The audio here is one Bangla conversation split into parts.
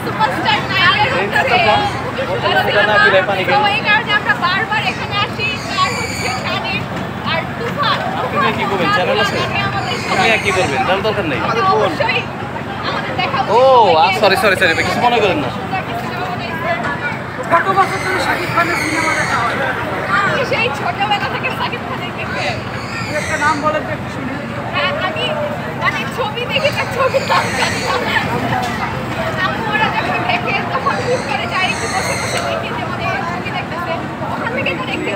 সুপারস্টার নায়ক হচ্ছে তো এই কারণে আমরা বারবার এখানে আসি। আর হচ্ছে কানের আর তুফান। আপনি কি করবেন? চ্যানেল আছে? আপনি কি করবেন? তার দরকার নেই। অবশ্যই আমাদের দেখা ও সরি কিছু মনে করেন না। কত বছর ধরে শাকিব খানের সিনেমা দেখা হয়? আমি সেই ছোটবেলা থেকে শাকিব খানের দেখে একটা নাম বলেন তো একটু শুনি। আমি মানে ছবি দেখি তার ছবির নাম জানি না। আমরা যখন দেখে তখন খুব করে যাই একটু বসে বসে দেখি যে মানে ছবি দেখতেছে ওখান থেকে তো দেখতে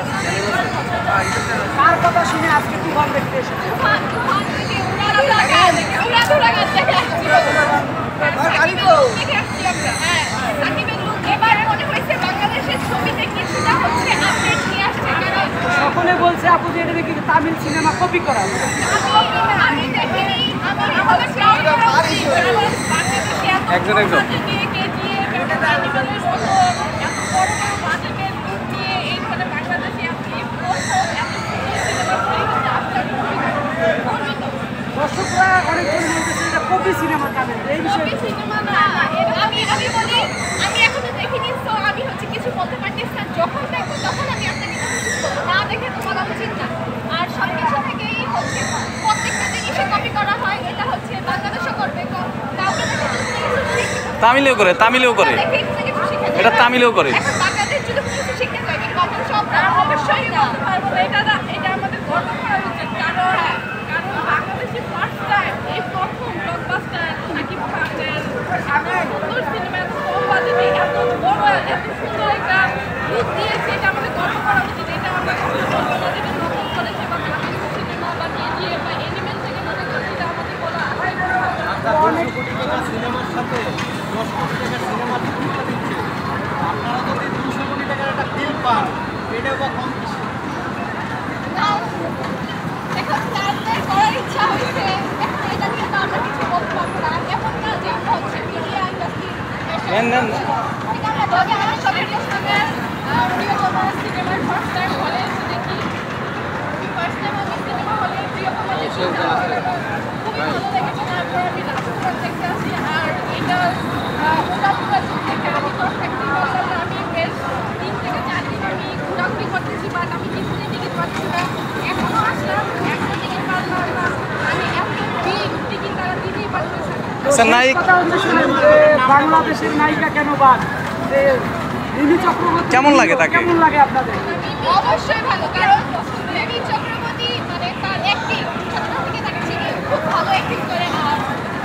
কার কথা শুনে আজকে তুফান দেখতে এসেছে? তুফান থেকে উড়াধুরা গান দেখে আসছি আমরা। হ্যাঁ সাকিবের লুক এবার মনে হয়েছে বাংলাদেশের ছবিতে কিছুটা হচ্ছে আপডেট নিয়ে আসছে। কারণ সকলে বলছে আপু যে এটা দেখি তামিল সিনেমা কপি করা। আমি দেখিনি, আমি এভাবে proud করা উচিত। কারণ বাংলাদেশে এত একজন। KGF, অ্যানিমেলের মতো এত বড় বড় বাজেটের লুক নিয়ে এই ধরনের বাংলাদেশে এই প্রথম এত সুন্দর সিনেমা তৈরি হচ্ছে। আজকে আমি গর্বিত। দর্শকরা অনেকজন বলতেছে এটা কপি সিনেমা তামিল, এই বিষয়ে কপি সিনেমা না, আমি বলি আমি এখনো দেখিনি, তো আমি হচ্ছে কিছু বলতে পারতেছি না। যখন দেখবো তখন আমি আপনাকে বলবো, না দেখে তো বলা উচিত না। আর সবকিছু থেকেই হচ্ছে প্রত্যেকটা জিনিসে কপি করা হয়, এটা হচ্ছে বাংলাদেশও করবে। কাউকে দেখে যদি কিছু শিখতে তামিলেও করে দেখে কিছু শিখে যায়। এটা তামিলেও করে। এখন বাংলাদেশ যদি কিছু শিখতে চাই কপি সব অবশ্যই না পারবো না। এটা আমাদের গর্ব করা উচিত। কারণ বাংলাদেশি ফার্স্ট টাইম এই প্রথম ব্লকবাস্টার সাকিব খানের এত সুন্দর সিনেমা, এত কম বাজেটে এত বড় এত সুন্দর একটা লুক দিয়েছে। এটা আমাদের গর্ব করা উচিত। এটা আমরা বাংলাদেশের নতুন করেছে বা বাংলাদেশের সিনেমা বা KGF বা অ্যানিমেল থেকে মনে করছি এটা আমাদের বলা হয়। অনেক সিনেমার সাথে 10 কোটি টাকার সিনেমার ফিল্মটা দিচ্ছে, আপনারা যদি 200 কোটি টাকার একটা ফিল্ম পান, এটা বা কম কিছু। এখন তাদের করার ইচ্ছা হয়েছে, এখন এটা নিয়ে তো আমরা কিছু বলতে পারবো না। এমন না যে আমরা হচ্ছে মিডিয়া ইন্ডাস্ট্রি নেন। আমরা যদি আমার সবাইয়ের সঙ্গে প্রিয়তম সিনেমার ফার্স্ট টাইম হলে এসে দেখি। ফার্স্ট টাইম আমি সিনেমা হলে প্রিয়তম দেখি, খুবই ভালো লেগেছে। তারপর আমি রাজপুরা দেখতে আসি। আর এটা উড়াধুরা দেখে আমি পারফেক্টলি বললাম না, আমি বেশ 3 থেকে 4 দিন আমি ঘোরাঘুরি করতেছি, বাট আমি কিছুদিন টিকিট পাচ্ছি না। এখনো আসলাম, এখনো টিকিট পারলাম না। আমি এত বিগ টিকিট তারা দিতেই পারতেছে না। আচ্ছা, নায়ক কথা হচ্ছে শুনেন যে বাংলাদেশের নায়িকা কেন বাদ? যে রিমি চক্রবর্তী কেমন লাগে তাকে? কেমন লাগে আপনাদের? অবশ্যই ভালো, কারণ রিমি চক্রবর্তী মানে তার অ্যাক্টিং ছোটবেলা থেকে তাকে চিনি, খুব ভালো অ্যাক্টিং করে। আর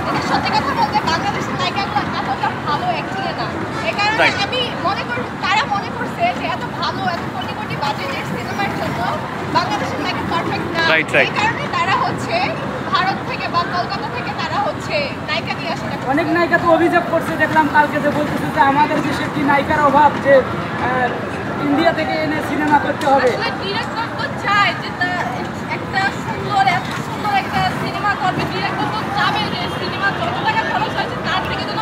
এটা সত্যি কথা বলতে বাংলাদেশের নায়িকাগুলো এতটা ভালো অ্যাক্টিংয়ে না। এই কারণে Right. আমি মনে করি তারা মনে করছে যে এত ভালো এত কোটি কোটি বাজেটের সিনেমার জন্য বাংলাদেশের নায়িকা পারফেক্ট না। Right. এই কারণে তারা হচ্ছে ভারত থেকে বা কলকাতা থেকে তারা হচ্ছে নায়িকা নিয়ে আসে। অনেক নায়িকা তো অভিযোগ করছে, দেখলাম কালকে যে বলতেছে যে আমাদের দেশে কি নায়িকার অভাব, যে ইন্ডিয়া থেকে এনে সিনেমা করতে হবে। আসলে ডিরেক্টর তো চায় যে একটা সুন্দর এত সুন্দর একটা সিনেমা করবে। ডিরেক্টর তো চাবে যে সিনেমা যত টাকা খরচ হয়েছে তার থেকে যেন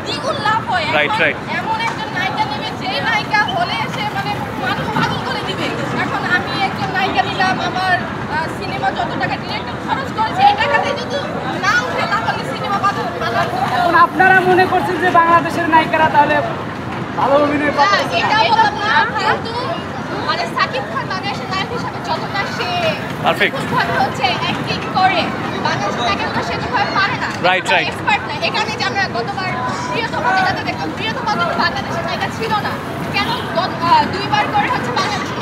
দ্বিগুণ লাভ হয়। Right. এমন একজন নায়িকা নেবে যে নায়িকা হলে এসে মানে মানুষ পাগল করে দিবে। এখন আমি একজন নায়িকা নিলাম, আমার সিনেমা যত টাকা ডিরেক্টর খরচ করেছে এই টাকাতে যদি না উঠে তাহলে সিনেমা বানাবো। এখন আপনারা মনে করছেন যে বাংলাদেশের নায়িকারা তাহলে ভালো অভিনয় না, করতে এটা বললাম না, কিন্তু মানে সাকিব খান বাংলাদেশের নায়ক হিসাবে যতটা সে Perfect. নিখুঁতভাবে হচ্ছে অ্যাক্টিং করে, বাংলাদেশের নায়িকাগুলো সেভাবে পারে না। Right. এক্সপার্ট না। এখানে যে আমরা গতবার প্রিয়তম যেটাতে দেখলাম, প্রিয়তম কিন্তু বাংলাদেশের নায়িকা ছিল না। কেন 2বার করে হচ্ছে বাংলাদেশের